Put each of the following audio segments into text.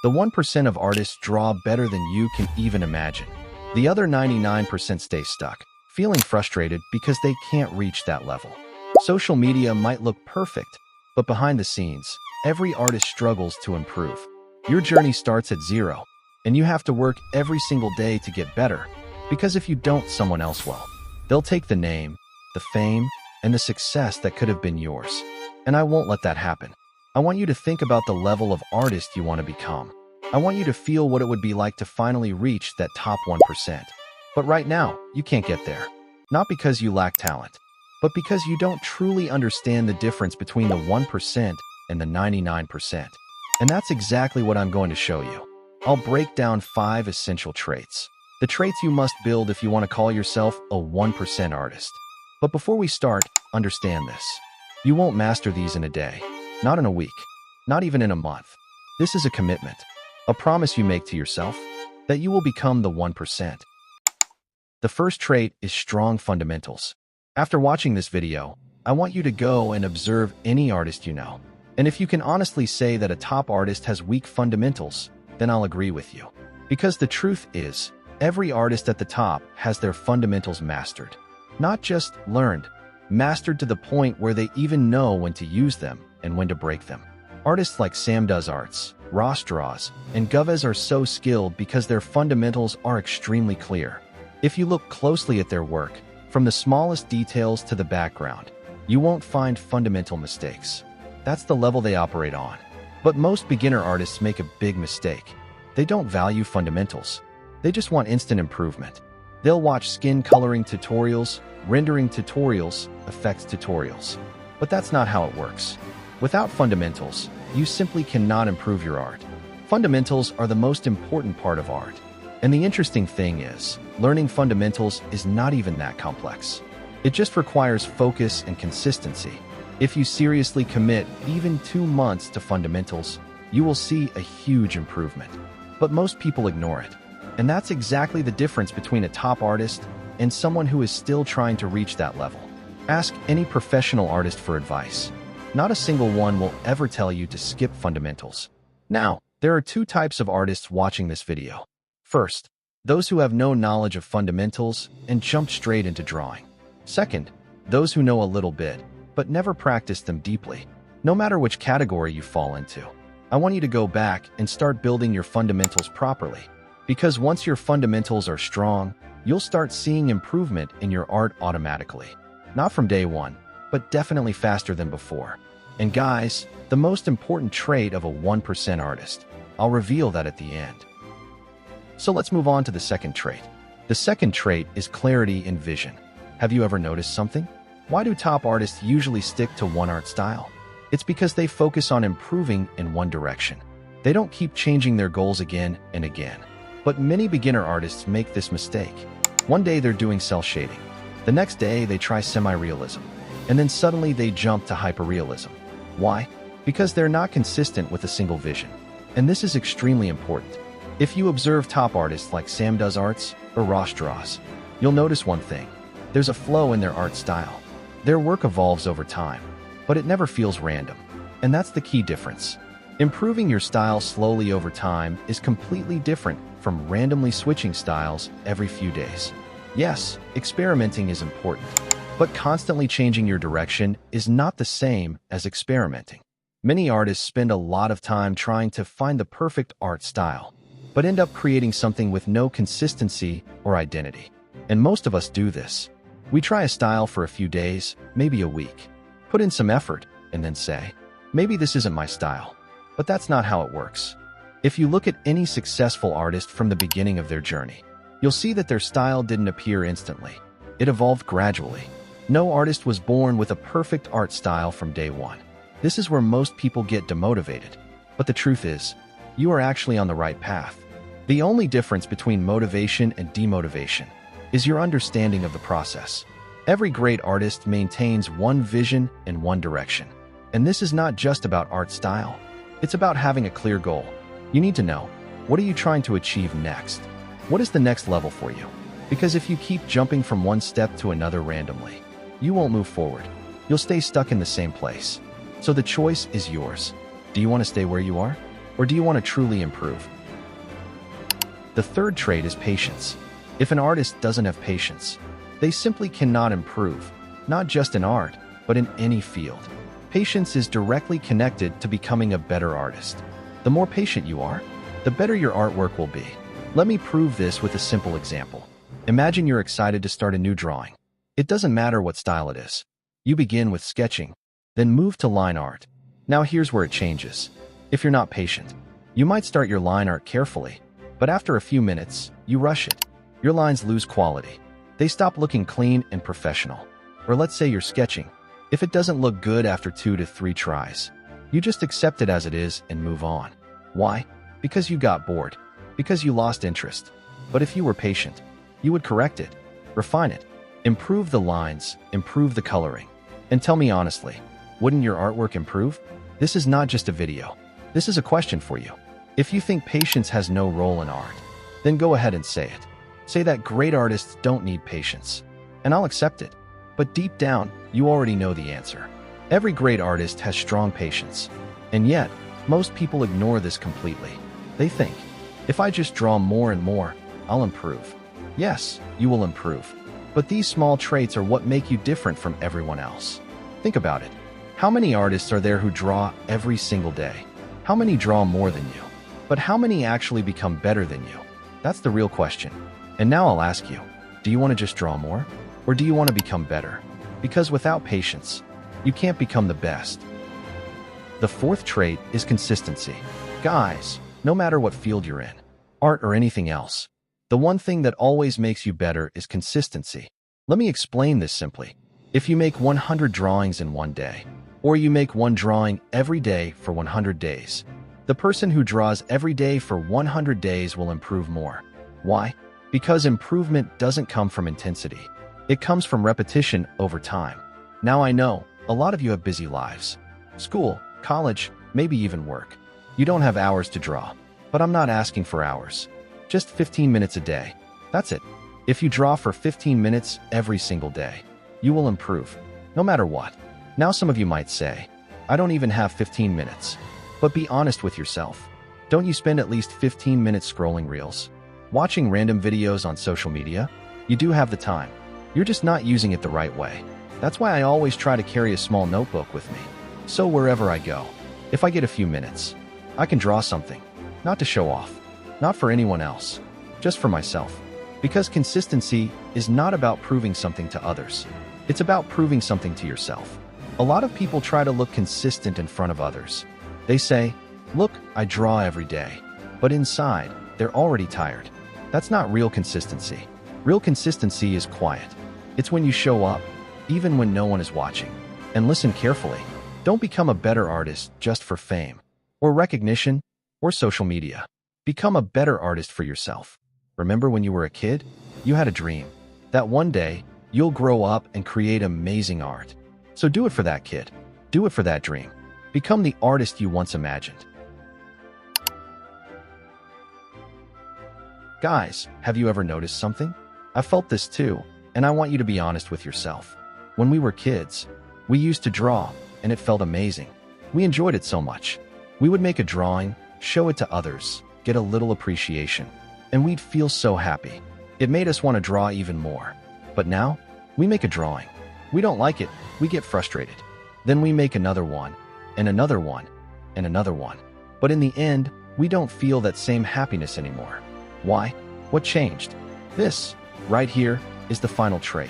The 1% of artists draw better than you can even imagine. The other 99% stay stuck, feeling frustrated because they can't reach that level. Social media might look perfect, but behind the scenes, every artist struggles to improve. Your journey starts at zero, and you have to work every single day to get better, because if you don't, someone else will. They'll take the name, the fame, and the success that could have been yours. And I won't let that happen. I want you to think about the level of artist you want to become. I want you to feel what it would be like to finally reach that top 1%. But right now, you can't get there. Not because you lack talent, but because you don't truly understand the difference between the 1% and the 99%. And that's exactly what I'm going to show you. I'll break down 5 essential traits. The traits you must build if you want to call yourself a 1% artist. But before we start, understand this. You won't master these in a day, not in a week, not even in a month. This is a commitment, a promise you make to yourself that you will become the 1%. The first trait is strong fundamentals. After watching this video, I want you to go and observe any artist you know. And if you can honestly say that a top artist has weak fundamentals, then I'll agree with you. Because the truth is, every artist at the top has their fundamentals mastered. Not just learned, mastered to the point where they even know when to use them and when to break them. Artists like SamDoesArts, RossDraws, and Guweiz are so skilled because their fundamentals are extremely clear. If you look closely at their work, from the smallest details to the background, you won't find fundamental mistakes. That's the level they operate on. But most beginner artists make a big mistake. They don't value fundamentals. They just want instant improvement. They'll watch skin coloring tutorials, rendering tutorials, effects tutorials. But that's not how it works. Without fundamentals, you simply cannot improve your art. Fundamentals are the most important part of art. And the interesting thing is, learning fundamentals is not even that complex. It just requires focus and consistency. If you seriously commit even 2 months to fundamentals, you will see a huge improvement. But most people ignore it. And that's exactly the difference between a top artist and someone who is still trying to reach that level. Ask any professional artist for advice. Not a single one will ever tell you to skip fundamentals. Now, there are 2 types of artists watching this video. First, those who have no knowledge of fundamentals and jump straight into drawing. Second, those who know a little bit, but never practice them deeply. No matter which category you fall into, I want you to go back and start building your fundamentals properly. Because once your fundamentals are strong, you'll start seeing improvement in your art automatically. Not from day one, but definitely faster than before. And guys, the most important trait of a 1% artist. I'll reveal that at the end. So let's move on to the second trait. The second trait is clarity in vision. Have you ever noticed something? Why do top artists usually stick to one art style? It's because they focus on improving in one direction. They don't keep changing their goals again and again. But many beginner artists make this mistake. One day they're doing cell shading. The next day they try semi-realism. And then suddenly they jump to hyperrealism. Why? Because they're not consistent with a single vision. And this is extremely important. If you observe top artists like SamDoesArts or RossDraws, you'll notice one thing. There's a flow in their art style. Their work evolves over time, but it never feels random. And that's the key difference. Improving your style slowly over time is completely different from randomly switching styles every few days. Yes, experimenting is important, but constantly changing your direction is not the same as experimenting. Many artists spend a lot of time trying to find the perfect art style, but end up creating something with no consistency or identity. And most of us do this. We try a style for a few days, maybe a week, put in some effort, and then say, maybe this isn't my style. But that's not how it works. If you look at any successful artist from the beginning of their journey, you'll see that their style didn't appear instantly. It evolved gradually. No artist was born with a perfect art style from day one. This is where most people get demotivated. But the truth is, you are actually on the right path. The only difference between motivation and demotivation is your understanding of the process. Every great artist maintains one vision and one direction. And this is not just about art style. It's about having a clear goal. You need to know, what are you trying to achieve next? What is the next level for you? Because if you keep jumping from one step to another randomly, you won't move forward. You'll stay stuck in the same place. So the choice is yours. Do you want to stay where you are? Or do you want to truly improve? The third trait is patience. If an artist doesn't have patience, they simply cannot improve, not just in art, but in any field. Patience is directly connected to becoming a better artist. The more patient you are, the better your artwork will be. Let me prove this with a simple example. Imagine you're excited to start a new drawing. It doesn't matter what style it is. You begin with sketching, then move to line art. Now here's where it changes. If you're not patient, you might start your line art carefully, but after a few minutes, you rush it. Your lines lose quality. They stop looking clean and professional. Or let's say you're sketching. If it doesn't look good after 2 to 3 tries, you just accept it as it is and move on. Why? Because you got bored. Because you lost interest. But if you were patient, you would correct it, refine it, improve the lines, improve the coloring. And tell me honestly, wouldn't your artwork improve? This is not just a video. This is a question for you. If you think patience has no role in art, then go ahead and say it. Say that great artists don't need patience, and I'll accept it. But deep down, you already know the answer. Every great artist has strong patience. And yet, most people ignore this completely. They think, if I just draw more and more, I'll improve. Yes, you will improve. But these small traits are what make you different from everyone else. Think about it. How many artists are there who draw every single day? How many draw more than you? But how many actually become better than you? That's the real question. And now I'll ask you, do you want to just draw more? Or do you want to become better? Because without patience, you can't become the best. The fourth trait is consistency. Guys, no matter what field you're in, art or anything else, the one thing that always makes you better is consistency. Let me explain this simply. If you make 100 drawings in one day, or you make one drawing every day for 100 days, the person who draws every day for 100 days will improve more. Why? Because improvement doesn't come from intensity. It comes from repetition over time. Now I know, a lot of you have busy lives. School, college, maybe even work. You don't have hours to draw. But I'm not asking for hours. Just 15 minutes a day. That's it. If you draw for 15 minutes every single day, you will improve, no matter what. Now some of you might say, I don't even have 15 minutes. But be honest with yourself. Don't you spend at least 15 minutes scrolling reels? Watching random videos on social media? You do have the time. You're just not using it the right way. That's why I always try to carry a small notebook with me. So wherever I go, if I get a few minutes, I can draw something. Not to show off. Not for anyone else. Just for myself. Because consistency is not about proving something to others. It's about proving something to yourself. A lot of people try to look consistent in front of others. They say, look, I draw every day. But inside, they're already tired. That's not real consistency. Real consistency is quiet. It's when you show up, even when no one is watching. And listen carefully. Don't become a better artist just for fame, or recognition, or social media. Become a better artist for yourself. Remember when you were a kid? You had a dream. That one day, you'll grow up and create amazing art. So do it for that kid. Do it for that dream. Become the artist you once imagined. Guys, have you ever noticed something? I felt this too, and I want you to be honest with yourself. When we were kids, we used to draw, and it felt amazing. We enjoyed it so much. We would make a drawing, show it to others, get a little appreciation, and we'd feel so happy. It made us want to draw even more. But now, we make a drawing. We don't like it, we get frustrated. Then we make another one, and another one, and another one. But in the end, we don't feel that same happiness anymore. Why? What changed? This, right here, is the final trait.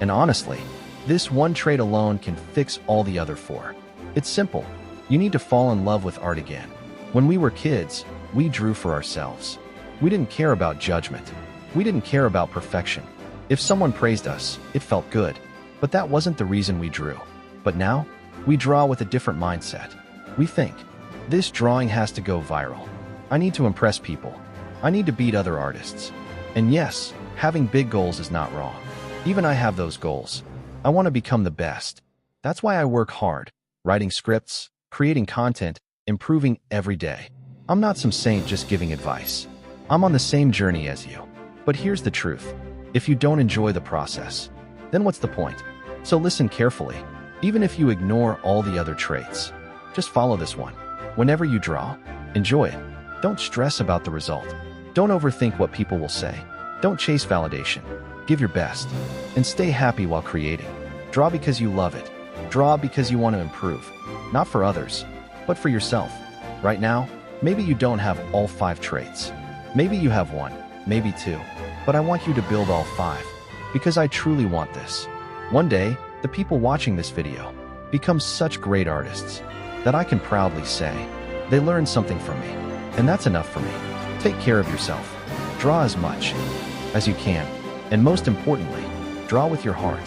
And honestly, this one trait alone can fix all the other 4. It's simple. You need to fall in love with art again. When we were kids, we drew for ourselves. We didn't care about judgment. We didn't care about perfection. If someone praised us, it felt good. But that wasn't the reason we drew. But now, we draw with a different mindset. We think, this drawing has to go viral. I need to impress people. I need to beat other artists. And yes, having big goals is not wrong. Even I have those goals. I want to become the best. That's why I work hard, writing scripts, creating content, improving every day. I'm not some saint just giving advice. I'm on the same journey as you. But here's the truth. If you don't enjoy the process, then what's the point? So listen carefully. Even if you ignore all the other traits, just follow this one. Whenever you draw, Enjoy it. Don't stress about the result. Don't overthink what people will say. Don't chase validation. Give your best. And stay happy while creating. Draw because you love it. Draw because you want to improve. Not for others, but for yourself. Right now, maybe you don't have all 5 traits. Maybe you have 1, maybe 2. But I want you to build all 5. Because I truly want this. One day, the people watching this video become such great artists that I can proudly say they learned something from me. And that's enough for me. Take care of yourself. Draw as much as you can. And most importantly, draw with your heart.